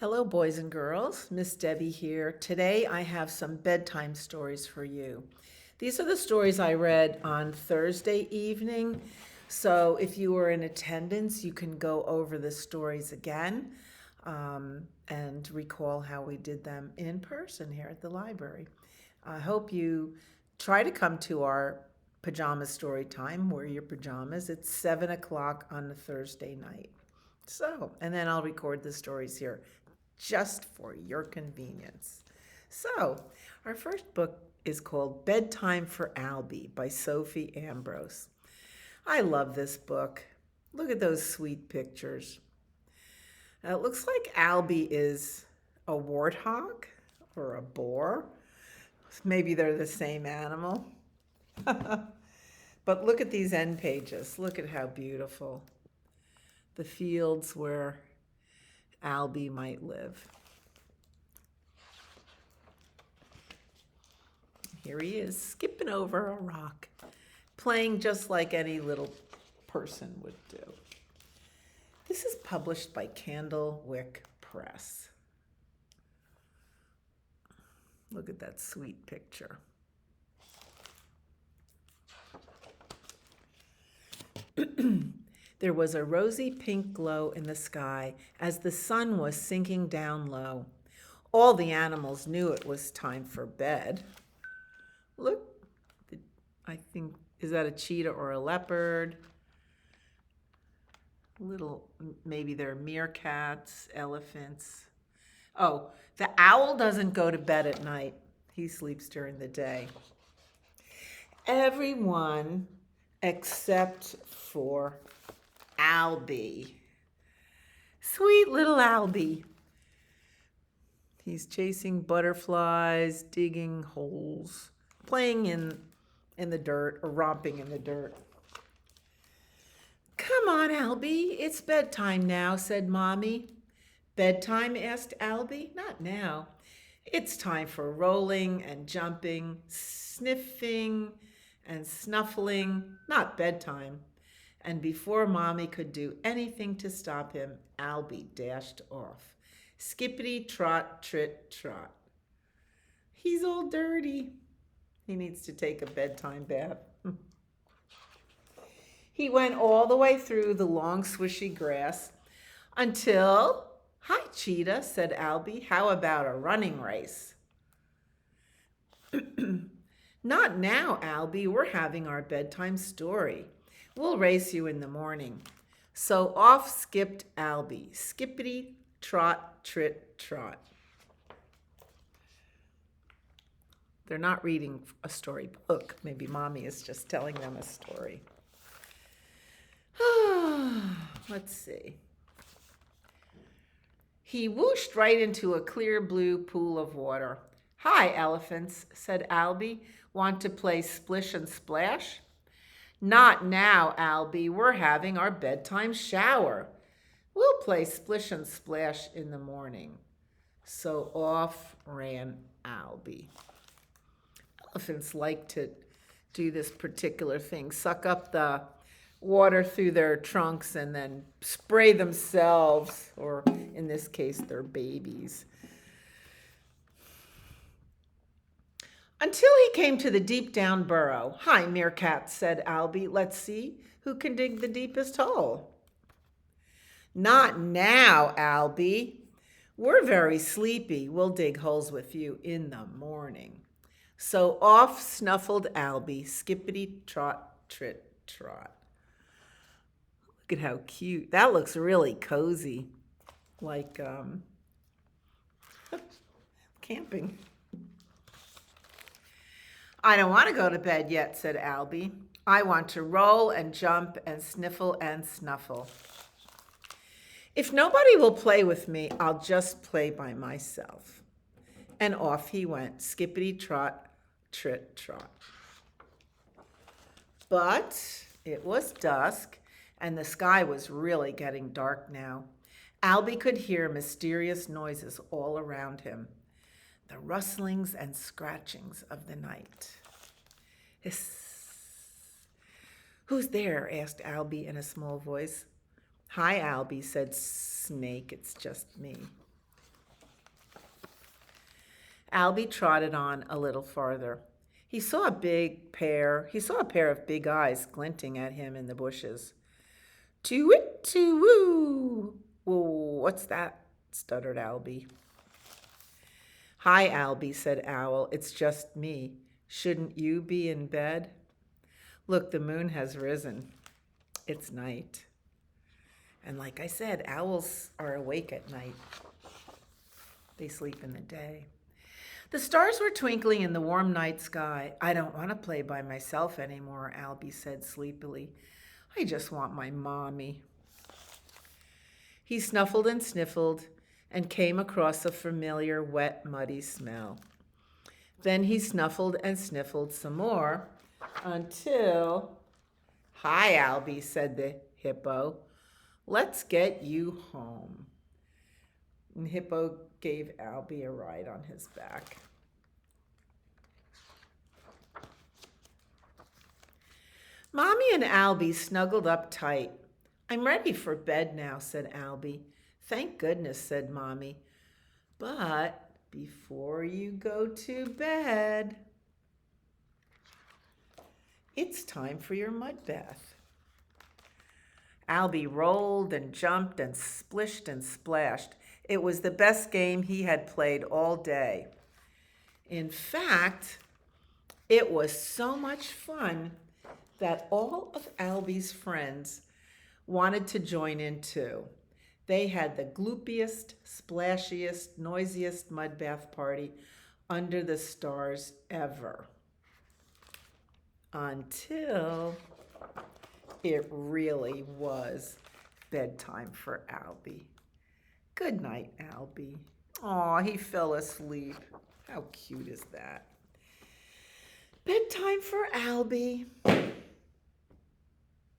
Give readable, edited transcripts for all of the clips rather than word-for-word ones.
Hello, boys and girls. Miss Debbie here. Today I have some bedtime stories for you. These are the stories I read on Thursday evening. So if you were in attendance, you can go over the stories again and recall how we did them in person here at the library. I hope you try to come to our pajama story time. Wear your pajamas. It's 7 o'clock on a Thursday night. And then I'll record the stories here just for your convenience. So, our first book is called Bedtime for Albie by Sophie Ambrose. I love this book. Look at those sweet pictures. Now, it looks like Albie is a warthog or a boar. Maybe they're the same animal. But look at these end pages. Look at how beautiful. The fields where Albie might live. Here he is, skipping over a rock, playing just like any little person would do. This is published by Candlewick Press. Look at that sweet picture. There was a rosy pink glow in the sky as the sun was sinking down low. All the animals knew it was time for bed. Look, I think, is that a cheetah or a leopard? Maybe they're meerkats, elephants. Oh, the owl doesn't go to bed at night. He sleeps during the day. Everyone except for Albie. Sweet little Albie. He's chasing butterflies, digging holes, playing in the dirt or romping in the dirt. Come on, Albie, it's bedtime now, said Mommy. Bedtime? Asked Albie. Not now. It's time for rolling and jumping, sniffing and snuffling, not bedtime. And before Mommy could do anything to stop him, Albie dashed off. Skippity trot, trit trot. He's all dirty. He needs to take a bedtime bath. He went all the way through the long swishy grass until, "Hi, Cheetah," said Albie. "How about a running race?" "Not now, Albie. We're having our bedtime story. We'll race you in the morning." So off skipped Albie. Skippity trot, trit trot. They're not reading a storybook. Maybe Mommy is just telling them a story. Let's see. He whooshed right into a clear blue pool of water. "Hi, elephants," said Albie. "Want to play splish and splash?" "Not now, Albie. We're having our bedtime shower. We'll play splish and splash in the morning." So off ran Albie. Elephants like to do this particular thing, suck up the water through their trunks and then spray themselves, or in this case, their babies. Until he came to the deep down burrow. "Hi, meerkat," said Albie. "Let's see who can dig the deepest hole." "Not now, Albie. We're very sleepy. We'll dig holes with you in the morning." So off snuffled Albie, skippity trot, trit trot. Look at how cute. That looks really cozy, like camping. "I don't want to go to bed yet," said Albie. "I want to roll and jump and sniffle and snuffle. If nobody will play with me, I'll just play by myself." And off he went, skippity trot, trit trot. But it was dusk, and the sky was really getting dark now. Albie could hear mysterious noises all around him, the rustlings and scratchings of the night. "Hiss." "Who's there?" asked Albie in a small voice. "Hi, Albie," said Snake. "It's just me." Albie trotted on a little farther. He saw a pair of big eyes glinting at him in the bushes. To-wit, to-woo! Whoa, what's that? Stuttered Albie. Hi, Albie, said Owl. It's just me. Shouldn't you be in bed? Look, the moon has risen. It's night. And like I said, owls are awake at night. They sleep in the day. The stars were twinkling in the warm night sky. I don't want to play by myself anymore, Albie said sleepily. I just want my mommy. He snuffled and sniffled and came across a familiar wet, muddy smell. Then he snuffled and sniffled some more until... Hi, Albie, said the hippo. Let's get you home. And Hippo gave Albie a ride on his back. Mommy and Albie snuggled up tight. I'm ready for bed now, said Albie. Thank goodness, said Mommy. But before you go to bed, it's time for your mud bath. Albie rolled and jumped and splished and splashed. It was the best game he had played all day. In fact, it was so much fun that all of Albie's friends wanted to join in too. They had the gloopiest, splashiest, noisiest mud bath party under the stars ever. Until it really was bedtime for Albie. Good night, Albie. Aw, he fell asleep. How cute is that? Bedtime for Albie.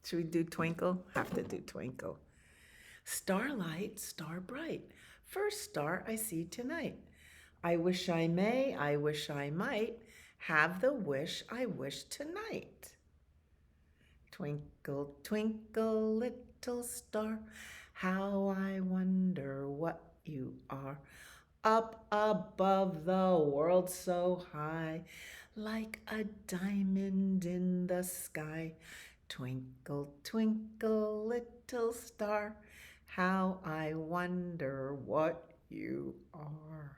Should we do Twinkle? Have to do Twinkle. Starlight, star bright, first star I see tonight. I wish I may, I wish I might, have the wish I wish tonight. Twinkle, twinkle, little star, how I wonder what you are. Up above the world so high, like a diamond in the sky. Twinkle, twinkle, little star, how I wonder what you are.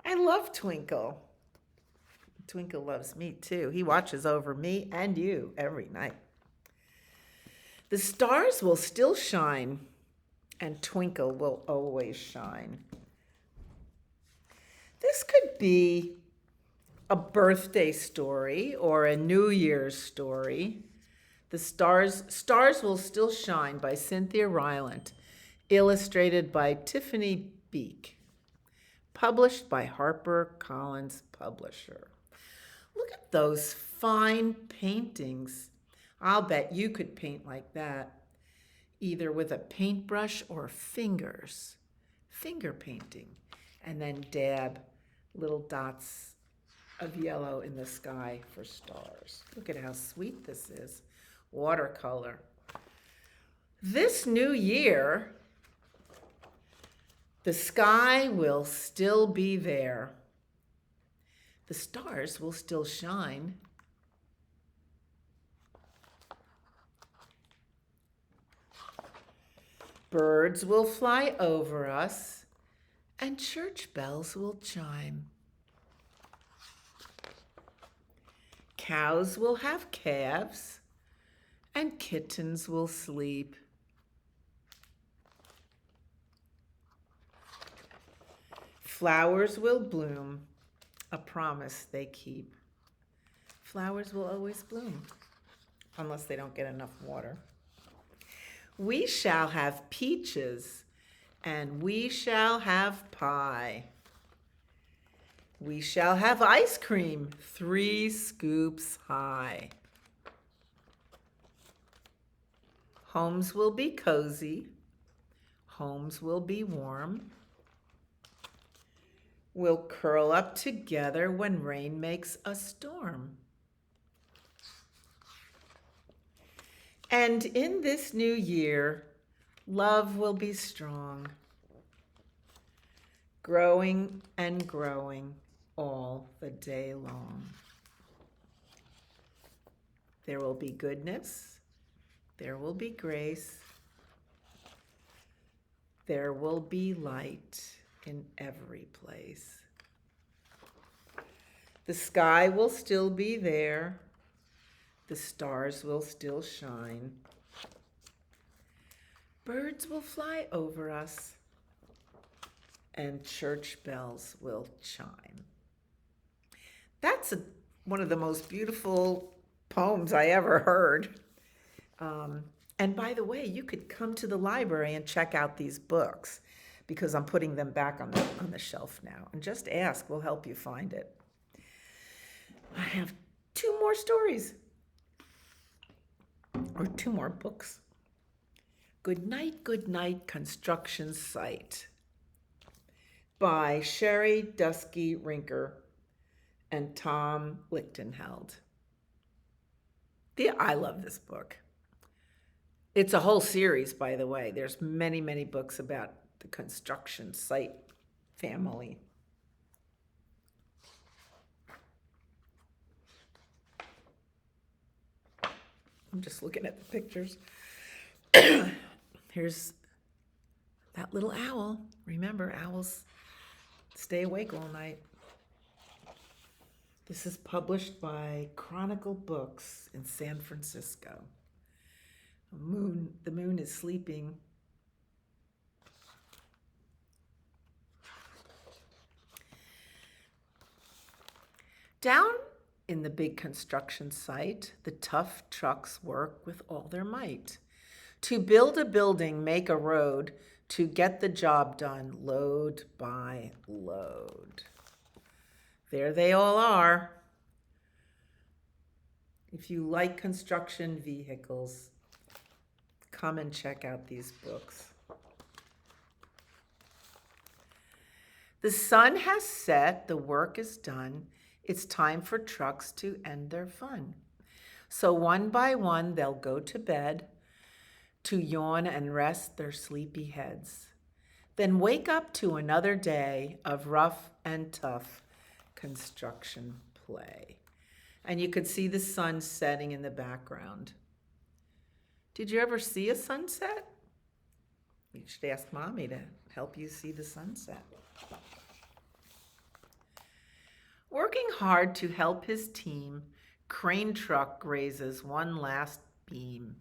I love Twinkle. Twinkle loves me too. He watches over me and you every night. The stars will still shine, and Twinkle will always shine. This could be a birthday story or a New Year's story. The Stars Will Still Shine by Cynthia Rylant, illustrated by Tiphanie Beeke, published by HarperCollins Publisher. Look at those fine paintings. I'll bet you could paint like that, either with a paintbrush or fingers. Finger painting, and then dab little dots of yellow in the sky for stars. Look at how sweet this is. Watercolor. This new year, the sky will still be there. The stars will still shine. Birds will fly over us, and church bells will chime. Cows will have calves, and kittens will sleep. Flowers will bloom, a promise they keep. Flowers will always bloom, unless they don't get enough water. We shall have peaches, and we shall have pie. We shall have ice cream, 3 scoops high. Homes will be cozy. Homes will be warm. We'll curl up together when rain makes a storm. And in this new year, love will be strong. growing and growing all the day long. There will be goodness, there will be grace, there will be light in every place. The sky will still be there, the stars will still shine. Birds will fly over us, and church bells will chime. That's one of the most beautiful poems I ever heard. And by the way, you could come to the library and check out these books because I'm putting them back on the shelf now. And just ask, we'll help you find it. I have 2 more stories, or 2 more books. Goodnight, Goodnight Construction Site by Sherri, Duskey, Rinker, and Tom Lichtenheld. I love this book. It's a whole series, by the way. There's many, many books about the construction site family. I'm just looking at the pictures. Here's that little owl. Remember, owls stay awake all night. This is published by Chronicle Books in San Francisco. The moon is sleeping. Down in the big construction site, the tough trucks work with all their might. To build a building, make a road, to get the job done, load by load. There they all are. If you like construction vehicles, come and check out these books. The sun has set, the work is done. It's time for trucks to end their fun. So one by one, they'll go to bed to yawn and rest their sleepy heads. Then wake up to another day of rough and tough construction play. And you could see the sun setting in the background. Did you ever see a sunset? You should ask Mommy to help you see the sunset. Working hard to help his team, crane truck raises one last beam.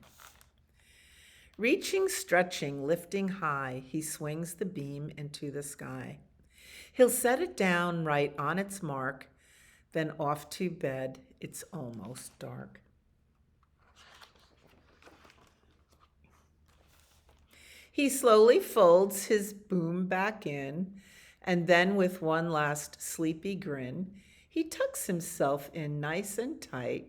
Reaching, stretching, lifting high, he swings the beam into the sky. He'll set it down right on its mark, then off to bed. It's almost dark. He slowly folds his boom back in, and then with one last sleepy grin, he tucks himself in nice and tight,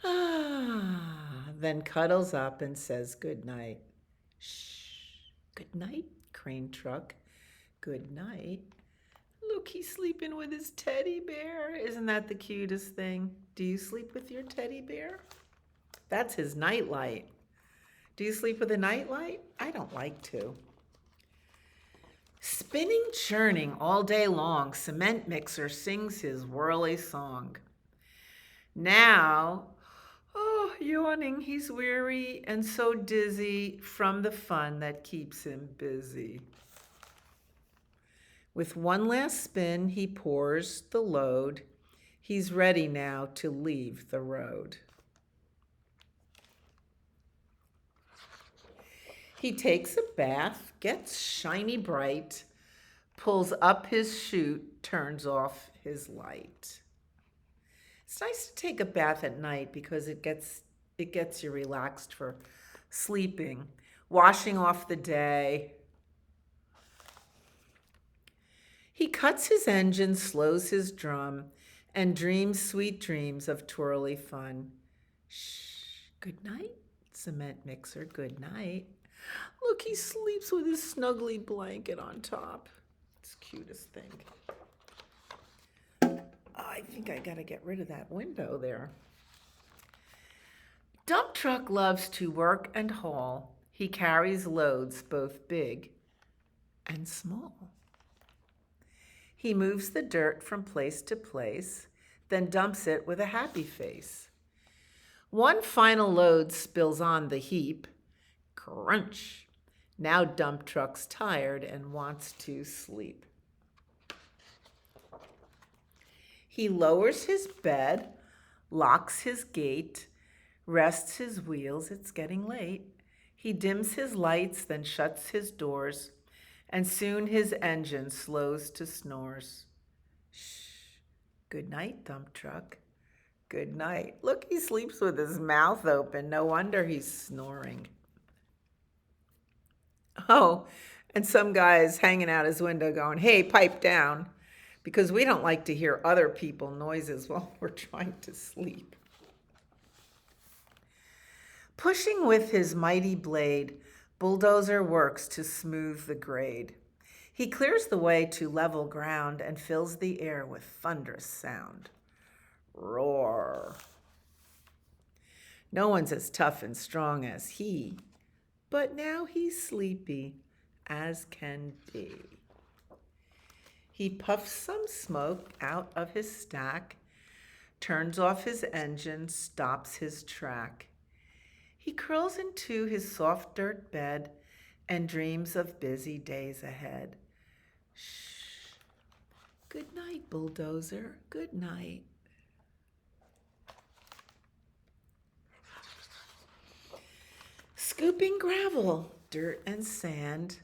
then cuddles up and says goodnight. Shh, goodnight, crane truck, goodnight. Look, he's sleeping with his teddy bear. Isn't that the cutest thing? Do you sleep with your teddy bear? That's his nightlight. Do you sleep with a nightlight? I don't like to. Spinning, churning all day long, cement mixer sings his whirly song. Now, yawning, he's weary and so dizzy from the fun that keeps him busy. With one last spin, he pours the load. He's ready now to leave the road. He takes a bath, gets shiny bright, pulls up his chute, turns off his light. It's nice to take a bath at night because it gets you relaxed for sleeping, washing off the day. He cuts his engine, slows his drum, and dreams sweet dreams of twirly fun. Shh, good night, cement mixer, good night. Look, he sleeps with his snuggly blanket on top. It's the cutest thing. I think I gotta get rid of that window there. Dump truck loves to work and haul. He carries loads both big and small. He moves the dirt from place to place, then dumps it with a happy face. One final load spills on the heap. Crunch! Now dump truck's tired and wants to sleep. He lowers his bed, locks his gate, rests his wheels, it's getting late. He dims his lights, then shuts his doors, and soon his engine slows to snores. Shh. Good night, dump truck. Good night. Look, he sleeps with his mouth open. No wonder he's snoring. Oh, and some guy is hanging out his window going, hey, pipe down, because we don't like to hear other people's noises while we're trying to sleep. Pushing with his mighty blade, bulldozer works to smooth the grade. He clears the way to level ground and fills the air with thunderous sound. Roar. No one's as tough and strong as he, but now he's sleepy as can be. He puffs some smoke out of his stack, turns off his engine, stops his track. He curls into his soft dirt bed and dreams of busy days ahead. Shh. Good night, bulldozer. Good night. Scooping gravel, dirt and sand,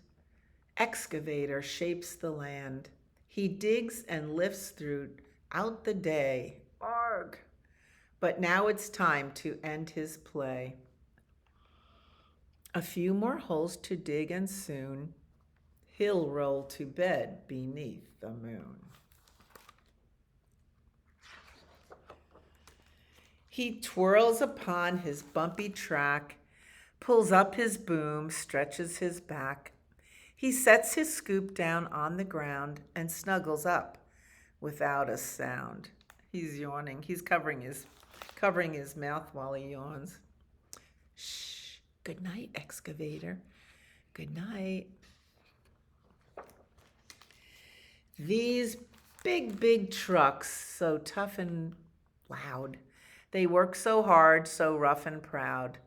excavator shapes the land. He digs and lifts throughout the day. Arg! But now it's time to end his play. A few more holes to dig and soon he'll roll to bed beneath the moon. He twirls upon his bumpy track, pulls up his boom, stretches his back. He sets his scoop down on the ground and snuggles up without a sound. He's yawning. He's covering his mouth while he yawns. Shh. Good night, excavator. Good night. These big trucks, so tough and loud. They work so hard, so rough and proud.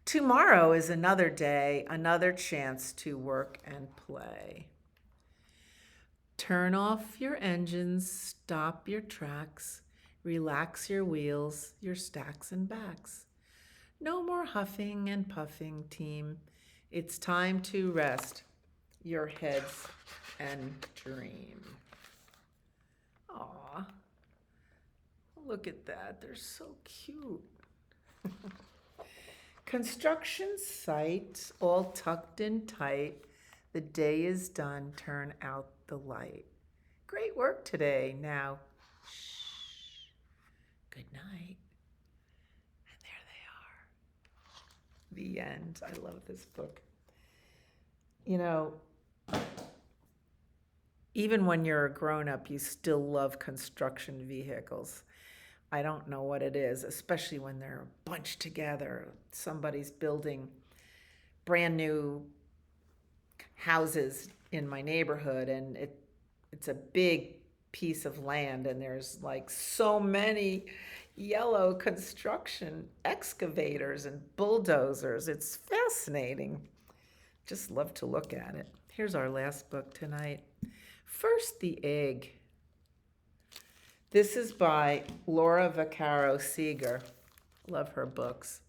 Tomorrow is another day, another chance to work and play. Turn off your engines, stop your tracks, relax your wheels, your stacks and backs. No more huffing and puffing, team. It's time to rest your heads and dream. Aw, look at that. They're so cute. Construction site, all tucked in tight. The day is done. Turn out the light. Great work today. Now, shh. Good night. The end. I love this book. You know, even when you're a grown-up, you still love construction vehicles. I don't know what it is, especially when they're bunched together. Somebody's building brand new houses in my neighborhood, and it's a big piece of land, and there's like so many yellow construction excavators and bulldozers. It's fascinating. Just love to look at it. Here's our last book tonight. First, The Egg. This is by Laura Vaccaro Seeger. Love her books.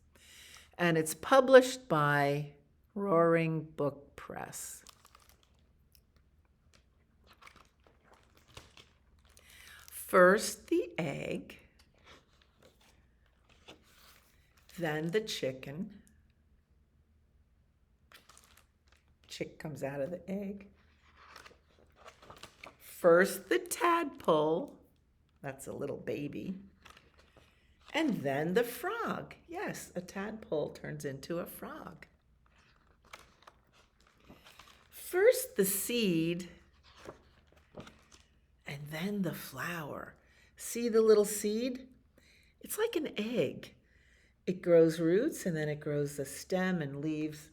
And it's published by Roaring Book Press. First, the egg. Then the chicken. Chick comes out of the egg. First the tadpole. That's a little baby. And then the frog. Yes, a tadpole turns into a frog. First the seed. And then the flower. See the little seed? It's like an egg. It grows roots, and then it grows a stem and leaves,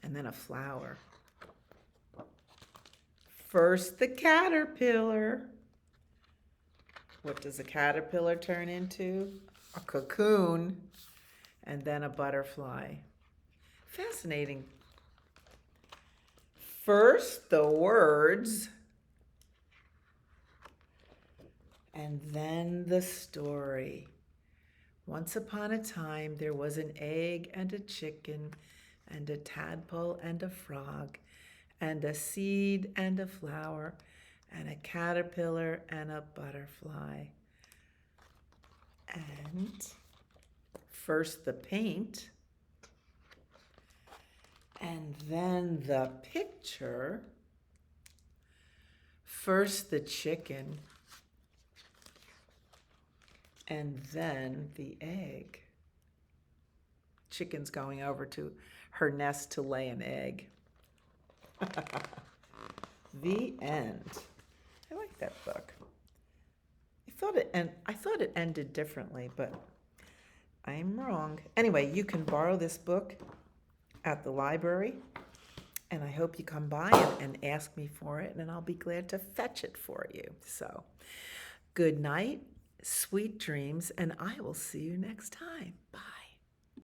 and then a flower. First the caterpillar. What does a caterpillar turn into? A cocoon, and then a butterfly. Fascinating. First, the words, and then the story. Once upon a time, there was an egg and a chicken, and a tadpole and a frog, and a seed and a flower, and a caterpillar and a butterfly. And first the paint, and then the picture. First the chicken, and then the egg. Chicken's going over to her nest to lay an egg. The end. I like that book. I thought it ended differently, but I'm wrong. Anyway, you can borrow this book at the library, and I hope you come by and ask me for it, and I'll be glad to fetch it for you. So, good night, sweet dreams, and I will see you next time. Bye.